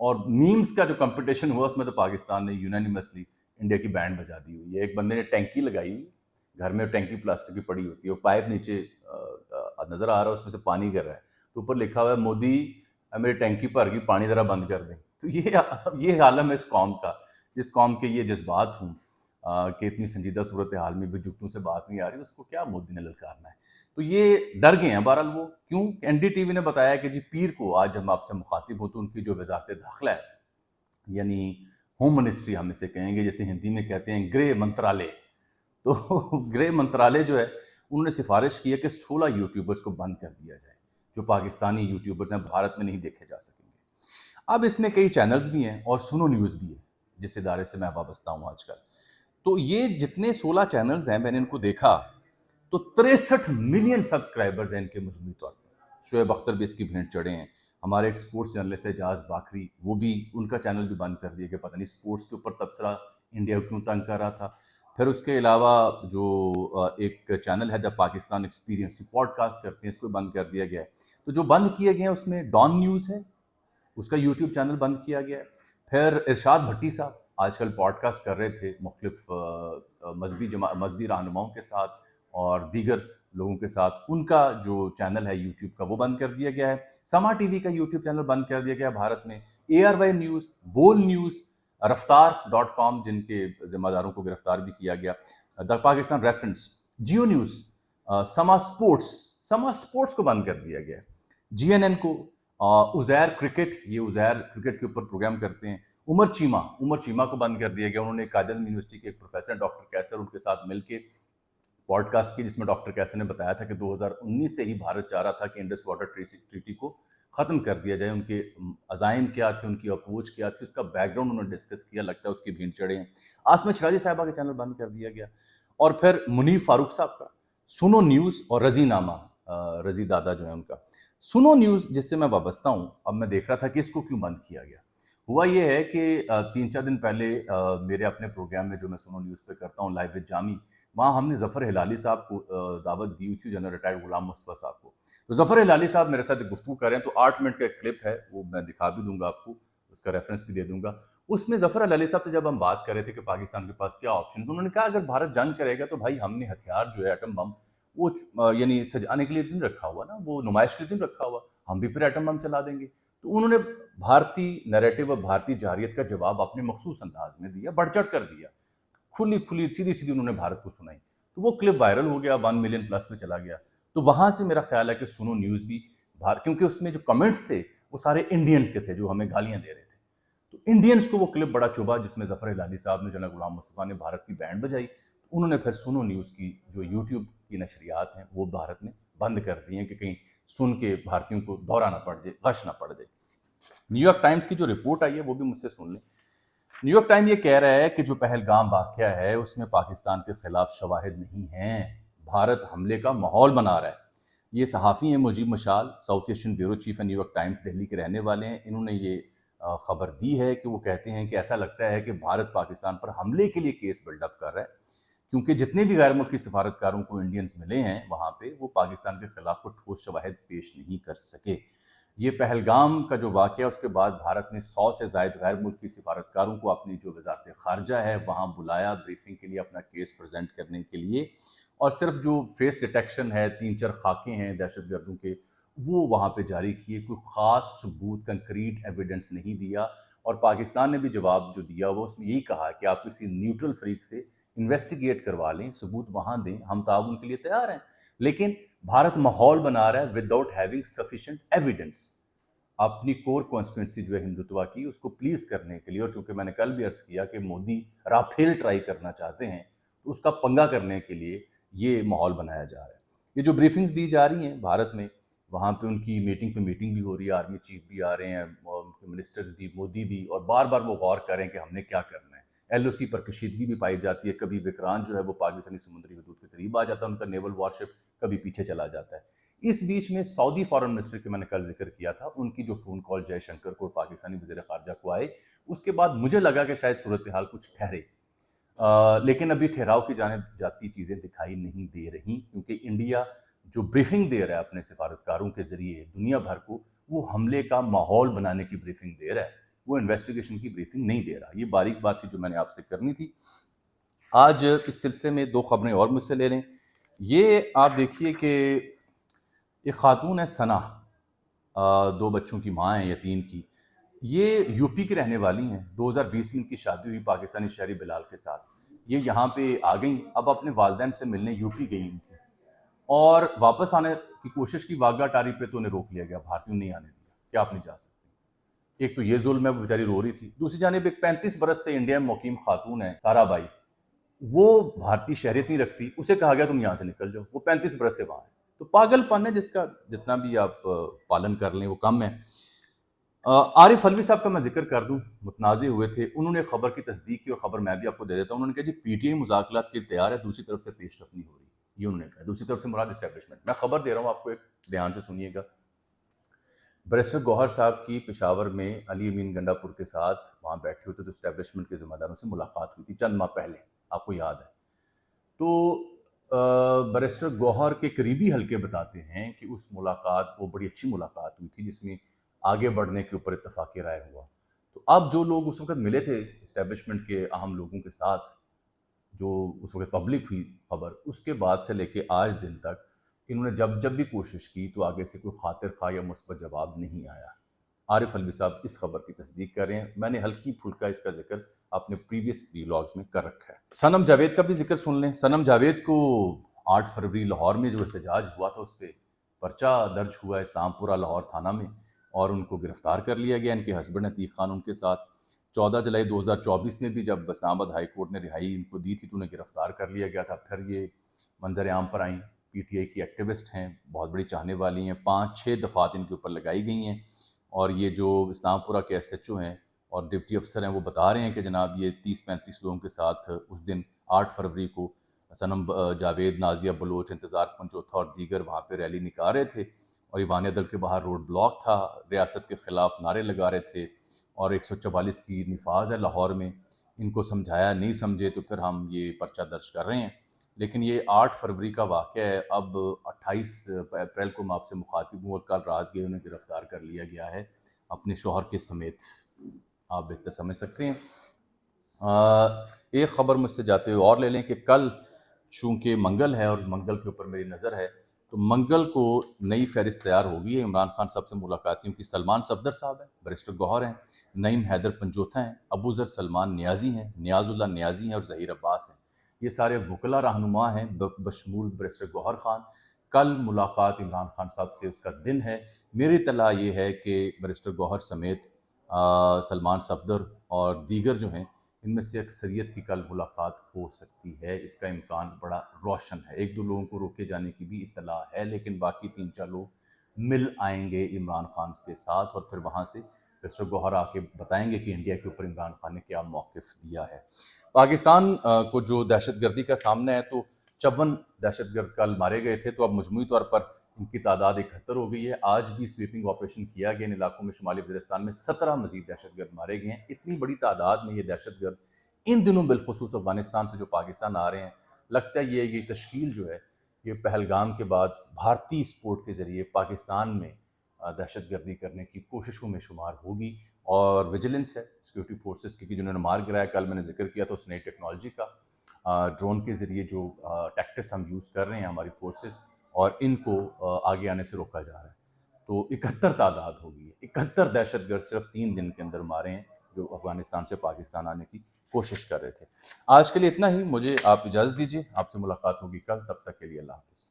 اور میمز کا جو کمپٹیشن ہوا اس میں تو پاکستان نے یونانیمسلی انڈیا کی بینڈ بجا دی ہوئی ہے. ایک بندے نے ٹینکی لگائی ہوئی، گھر میں ٹینکی پلاسٹک کی پڑی ہوتی ہے، وہ پائپ نیچے نظر آ رہا ہے، اس میں سے پانی گر رہا ہے، تو اوپر لکھا ہوا ہے مودی میری ٹینکی بھر گئی، پانی ذرا بند کر دیں. تو یہ عالم ہے اس قوم کا، جس قوم کے یہ جذبات ہوں کہ اتنی سنجیدہ صورتحال میں بھی جھگتوں سے بات نہیں آ رہی، اس کو کیا مودی نے للکارنا ہے. تو یہ ڈر گئے ہیں بہرحال وہ. کیوں؟ این ڈی ٹی وی نے بتایا کہ جی پیر کو آج ہم آپ سے مخاطب ہوں تو ان کی جو وزارت داخلہ ہے، یعنی ہوم منسٹری ہم اسے کہیں گے، جیسے ہندی میں کہتے ہیں گرہ منترالے، تو گرہ منترالے جو ہے انہوں نے سفارش کی ہے کہ 16 یوٹیوبرز کو بند کر دیا جائے جو پاکستانی یوٹیوبرز ہیں، بھارت میں نہیں دیکھے جا سکیں گے. اب اس میں کئی چینلز بھی ہیں اور سنو نیوز بھی ہے جس ادارے سے میں وابستہ ہوں آج کل. تو یہ جتنے 16 چینلز ہیں میں نے ان کو دیکھا تو 63 ملین سبسکرائبرز ہیں ان کے مجموعی طور پر. شعیب اختر بھی اس کی بھینٹ چڑھے ہیں. ہمارے ایک سپورٹس جرنلسٹ ہے اعجاز باکری، وہ بھی ان کا چینل بھی بند کر دیا کہ پتہ نہیں سپورٹس کے اوپر تبصرہ انڈیا کو کیوں تنگ کر رہا تھا. پھر اس کے علاوہ جو ایک چینل ہے دا پاکستان ایکسپیرینس، پوڈ کاسٹ کرتے ہیں، اس کو بند کر دیا گیا ہے. تو جو بند کیے گئے ہیں اس میں ڈان نیوز ہے، اس کا یوٹیوب چینل بند کیا گیا ہے. پھر ارشاد بھٹی صاحب آج کل پوڈ کاسٹ کر رہے تھے مختلف مذہبی رہنماؤں کے ساتھ اور دیگر لوگوں کے ساتھ، ان کا جو چینل ہے یوٹیوب کا وہ بند کر دیا گیا ہے. سما ٹی وی کا یوٹیوب چینل بند کر دیا گیا بھارت میں. اے آر وائی نیوز، بول نیوز، رفتار.com جن کے ذمہ داروں کو گرفتار بھی کیا گیا، دا پاکستان ریفرنس، جیو نیوز، سما سپورٹس کو بند کر دیا گیا. جی این این کو، عزیر کرکٹ، یہ عزیر کرکٹ کے اوپر پروگرام کرتے ہیں. عمر چیمہ کو بند کر دیا گیا. انہوں نے قائد اعظم یونیورسٹی کے ایک پروفیسر ڈاکٹر کیسر ان کے ساتھ مل کے پوڈ کاسٹ کی، جس میں ڈاکٹر کیسر نے بتایا تھا کہ 2019 سے ہی بھارت چاہ رہا تھا کہ انڈس واٹر ٹریٹی کو ختم کر دیا جائے. ان کے عزائم کیا تھے، ان کی اپروچ کیا تھی، اس کا بیک گراؤنڈ انہوں نے ڈسکس کیا. لگتا ہے اس کی بھینٹ چڑھے ہیں. عاصمہ شرازی صاحبہ کا چینل بند کر دیا گیا. اور پھر منیف فاروق صاحب کا سنو نیوز اور رضی نامہ، رضی دادا جو ہیں ان کا سنو نیوز جس سے میں وابستہ ہوں. اب میں دیکھ رہا تھا کہ اس کو کیوں بند کیا گیا. ہوا یہ ہے کہ 3-4 دن پہلے میرے اپنے پروگرام میں جو میں سنو نیوز پہ کرتا ہوں لائیو وتھ جامی، وہاں ہم نے ظفر ہلالی صاحب کو دعوت دی ہوئی تھی، جنرل ریٹائرڈ غلام مصطفیٰ صاحب کو. تو ظفر ہلالی صاحب میرے ساتھ ایک گفتگو کر رہے ہیں، تو 8 منٹ کا ایک کلپ ہے، وہ میں دکھا بھی دوں گا آپ کو، اس کا ریفرنس بھی دے دوں گا. اس میں ظفر ہلالی صاحب سے جب ہم بات کر رہے تھے کہ پاکستان کے پاس کیا آپشن، تو انہوں نے کہا اگر بھارت جنگ کرے گا تو بھائی ہم نے ہتھیار جو ہے ایٹم بم، وہ یعنی سجانے کے لیے نہیں رکھا ہوا نا، وہ نمائش کے لیے نہیں رکھا ہوا، ہم بھی پھر ایٹم بم چلا دیں گے. تو انہوں نے بھارتی نیریٹو اور بھارتی جارحیت کا جواب اپنے مخصوص انداز میں دیا، بڑھ چڑھ کر دیا، کھلی سیدھی انہوں نے بھارت کو سنائی. تو وہ کلپ وائرل ہو گیا، 1 ملین پلس میں چلا گیا. تو وہاں سے میرا خیال ہے کہ سنو نیوز بھی کیونکہ اس میں جو کمنٹس تھے وہ سارے انڈینز کے تھے جو ہمیں گالیاں دے رہے تھے. تو انڈینز کو وہ کلپ بڑا چبھا جس میں ظفر ہلالی صاحب نے جنرل غلام مصطفیٰ نے بھارت کی بینڈ بجائی. انہوں نے پھر سنو نیوز کی جو یوٹیوب کی نشریات ہیں وہ بھارت میں بند کر دی ہیں کہ کہیں سن کے بھارتیوں کو دورہ نہ پڑ جائے، غش نہ پڑ جائے. نیو یارک ٹائمز کی جو رپورٹ آئی ہے وہ بھی مجھ سے سن لیں. نیو یارک ٹائم یہ کہہ رہا ہے کہ جو پہلگام واقعہ ہے اس میں پاکستان کے خلاف شواہد نہیں ہیں، بھارت حملے کا ماحول بنا رہا ہے. یہ صحافی ہیں Mujib Mashal, south Asian bureau chief ہیں نیو یارک ٹائمز، دہلی کے رہنے والے ہیں. انہوں نے یہ خبر دی ہے کہ وہ کہتے ہیں کہ ایسا لگتا ہے کہ بھارت پاکستان پر حملے کے لیے کیس بلڈ اپ کر رہا ہے، کیونکہ جتنے بھی غیر ملکی سفارتکاروں کو انڈینز ملے ہیں وہاں پہ وہ پاکستان کے خلاف کوئی ٹھوس شواہد پیش نہیں کر سکے. یہ پہلگام کا جو واقعہ اس کے بعد بھارت نے 100 سے زائد غیر ملکی سفارتکاروں کو اپنی جو وزارت خارجہ ہے وہاں بلایا بریفنگ کے لیے، اپنا کیس پریزنٹ کرنے کے لیے. اور صرف جو فیس ڈیٹیکشن ہے، 3-4 خاکے ہیں دہشت گردوں کے، وہ وہاں پہ جاری کیے. کوئی خاص ثبوت، کنکریٹ ایویڈنس نہیں دیا. اور پاکستان نے بھی جواب جو دیا وہ اس میں یہی کہا کہ آپ کسی نیوٹرل فریق سے انویسٹیگیٹ کروا لیں، ثبوت وہاں دیں، ہم تعاون کے لیے تیار ہیں. لیکن بھارت ماحول بنا رہا ہے وداؤٹ ہیونگ سفیشینٹ ایویڈنس اپنی کور کانسٹیٹوئنسی جو ہے ہندوتوا کی، اس کو پلیز کرنے کے لیے. اور چونکہ میں نے کل بھی عرض کیا کہ مودی رافیل ٹرائی کرنا چاہتے ہیں، تو اس کا پنگا کرنے کے لیے یہ ماحول بنایا جا رہا ہے. یہ جو بریفنگز دی جا رہی ہیں بھارت میں، وہاں پہ ان کی میٹنگ پہ میٹنگ بھی ہو رہی ہے، آرمی چیف بھی آ رہے ہیں، منسٹرز بھی، مودی بھی، اور بار بار وہ غور کریں کہ ہم نے کیا کرنا ہے. ایل او سی پر کشیدگی بھی پائی جاتی ہے. کبھی وکرانت جو ہے وہ پاکستانی سمندری حدود کے قریب آ جاتا ہے، ان کا نیول وارشپ، کبھی پیچھے چلا جاتا ہے. اس بیچ میں سعودی فارن منسٹر کے میں نے کل ذکر کیا تھا، ان کی جو فون کال جے شنکر کو پاکستانی وزیر خارجہ کو آئے، اس کے بعد مجھے لگا کہ شاید صورتحال کچھ ٹھہرے. لیکن ابھی ٹھہراؤ کی جانب جاتی چیزیں دکھائی نہیں دے رہی، کیونکہ انڈیا جو بریفنگ دے رہا ہے اپنے سفارتکاروں کے ذریعے دنیا بھر کو، وہ حملے کا ماحول بنانے کی بریفنگ دے رہا ہے. وہ انویسٹیگیشن کی بریفنگ نہیں دے رہا. یہ باریک بات تھی جو میں نے آپ سے کرنی تھی. آج اس سلسلے میں 2 خبریں اور مجھ سے لے لیں. یہ آپ دیکھیے کہ ایک خاتون ہے ثنا، 2 بچوں کی ماں ہیں یتیم کی. یہ یو پی کی رہنے والی ہیں. 2020 میں ان کی شادی ہوئی پاکستانی شہری بلال کے ساتھ. یہ یہاں پہ آ گئیں. اب اپنے والدین سے ملنے یو پی گئی ہوئی تھیں اور واپس آنے کی کوشش کی. واگا اٹاری پہ تو انہیں روک لیا گیا، بھارتیوں نہیں آنے دیا کہ آپ نہیں جا سکتے. ایک تو یہ ظلم ہے، وہ بیچاری رو رہی تھی. دوسری جانب ایک 35 برس سے انڈیا میں مقیم خاتون ہے سارا بائی، وہ بھارتی شہریت نہیں رکھتی. اسے کہا گیا تم یہاں سے نکل جاؤ. وہ 35 برس سے وہاں ہے. تو پاگل پن ہے جس کا جتنا بھی آپ پالن کر لیں وہ کم ہے. عارف علوی صاحب کا میں ذکر کر دوں، متنازع ہوئے تھے. انہوں نے خبر کی تصدیق کی اور خبر میں بھی آپ کو دے دیتا ہوں. انہوں نے کہا جی پی ٹی آئی مذاکرات کے لیے تیار ہے، دوسری طرف سے پیش رفت نہیں ہو رہی. یہ انہوں نے کہا. دوسری طرف سے مراد اسٹیبلشمنٹ. میں خبر دے رہا ہوں آپ کو، ایک دھیان سے سنیے گا. بیرسٹر گوہر صاحب کی پشاور میں علی امین گنڈا پور کے ساتھ وہاں بیٹھے ہوئے تھے تو اسٹیبلشمنٹ کے ذمہ داروں سے ملاقات ہوئی تھی چند ماہ پہلے، آپ کو یاد ہے. تو بیرسٹر گوہر کے قریبی حلقے بتاتے ہیں کہ اس ملاقات وہ بڑی اچھی ملاقات ہوئی تھی جس میں آگے بڑھنے کے اوپر اتفاق رائے ہوا. تو اب جو لوگ اس وقت ملے تھے اسٹیبلشمنٹ کے اہم لوگوں کے ساتھ، جو اس وقت پبلک ہوئی خبر، اس کے بعد سے لے کے آج دن تک انہوں نے جب بھی کوشش کی تو آگے سے کوئی خاطر خواہ یا مثبت جواب نہیں آیا. عارف علوی صاحب اس خبر کی تصدیق کر رہے ہیں. میں نے ہلکی پھلکا اس کا ذکر اپنے پریویس ویلاگز میں کر رکھا ہے. صنم جاوید کا بھی ذکر سن لیں. صنم جاوید کو 8 فروری لاہور میں جو احتجاج ہوا تھا اس پہ پرچہ درج ہوا اسلام پورہ لاہور تھانہ میں اور ان کو گرفتار کر لیا گیا. ان کے ہسبینڈ عتیق خان ان کے ساتھ. 14 جولائی 2024 میں بھی جب اسلام آباد ہائی کورٹ نے رہائی ان کو دی تھی تو انہیں گرفتار کر لیا گیا تھا. پھر یہ منظر عام پر آئیں. پی ٹی آئی کی ایکٹیوسٹ ہیں، بہت بڑی چاہنے والی ہیں. 5-6 دفعات ان کے اوپر لگائی گئی ہیں. اور یہ جو اسلام پورہ کے ایس ایچ او ہیں اور ڈپٹی افسر ہیں وہ بتا رہے ہیں کہ جناب یہ 30-35 لوگوں کے ساتھ اس دن 8 فروری کو صنم جاوید، نازیہ بلوچ، انتظار پنچوتھا اور دیگر وہاں پہ ریلی نکال رہے تھے اور ایوان عدل کے باہر روڈ بلاک تھا. ریاست کے خلاف نعرے لگا رہے تھے اور 144 کی نفاذ ہے لاہور میں. ان کو سمجھایا نہیں سمجھے تو پھر ہم یہ پرچہ درج کر رہے ہیں. لیکن یہ 8 فروری کا واقعہ ہے. اب 28 اپریل کو میں آپ سے مخاطب ہوں اور کل رات گئے انہیں گرفتار کر لیا گیا ہے اپنے شوہر کے سمیت. آپ بہتر سمجھ سکتے ہیں. ایک خبر مجھ سے جاتے ہوئے اور لے لیں کہ کل چونکہ منگل ہے اور منگل کے اوپر میری نظر ہے تو منگل کو نئی فہرست تیار ہوگی ہے. عمران خان صاحب سے ملاقاتیوں کی سلمان صفدر صاحب ہیں، بیرسٹر گوہر ہیں، نعیم حیدر پنجوتھا ہیں، ابو ذر سلمان نیازی ہیں، نیاز اللہ نیازی ہیں اور ظہیر عباس ہیں. یہ سارے وکلا رہنما ہیں بشمول بیرسٹر گوہر خان. کل ملاقات عمران خان صاحب سے اس کا دن ہے. میری اطلاع یہ ہے کہ بیرسٹر گوہر سمیت سلمان صفدر اور دیگر جو ہیں ان میں سے اکثریت کی کل ملاقات ہو سکتی ہے. اس کا امکان بڑا روشن ہے. 1-2 لوگوں کو روکے جانے کی بھی اطلاع ہے لیکن باقی 3-4 لوگ مل آئیں گے عمران خان کے ساتھ اور پھر وہاں سے بیرسٹر گوہر آ کے بتائیں گے کہ انڈیا کے اوپر عمران خان نے کیا موقف دیا ہے. پاکستان کو جو دہشت گردی کا سامنا ہے تو 54 دہشت گرد کل مارے گئے تھے تو اب مجموعی طور پر ان کی تعداد 71 ہو گئی ہے. آج بھی سویپنگ آپریشن کیا گیا ان علاقوں میں. شمالی وزیرستان میں 17 مزید دہشت گرد مارے گئے ہیں. اتنی بڑی تعداد میں یہ دہشت گرد ان دنوں بالخصوص افغانستان سے جو پاکستان آ رہے ہیں، لگتا ہے یہ تشکیل جو ہے یہ پہلگام کے بعد بھارتی سپورٹ کے ذریعے پاکستان میں دہشت گردی کرنے کی کوششوں میں شمار ہوگی. اور ویجیلنس ہے سیکورٹی فورسز کی جنہوں نے مار گرایا. کل میں نے ذکر کیا تھا اس نئی ٹیکنالوجی کا، ڈرون کے ذریعے جو ٹیکٹس ہم یوز کر رہے ہیں ہماری فورسز اور ان کو آگے آنے سے روکا جا رہا ہے. تو 71 تعداد ہوگی. 71 دہشت گرد صرف 3 دن کے اندر مارے ہیں جو افغانستان سے پاکستان آنے کی کوشش کر رہے تھے. آج کے لیے اتنا ہی. مجھے آپ اجازت دیجیے، آپ سے ملاقات ہوگی کل. تب تک کے لیے اللہ حافظ.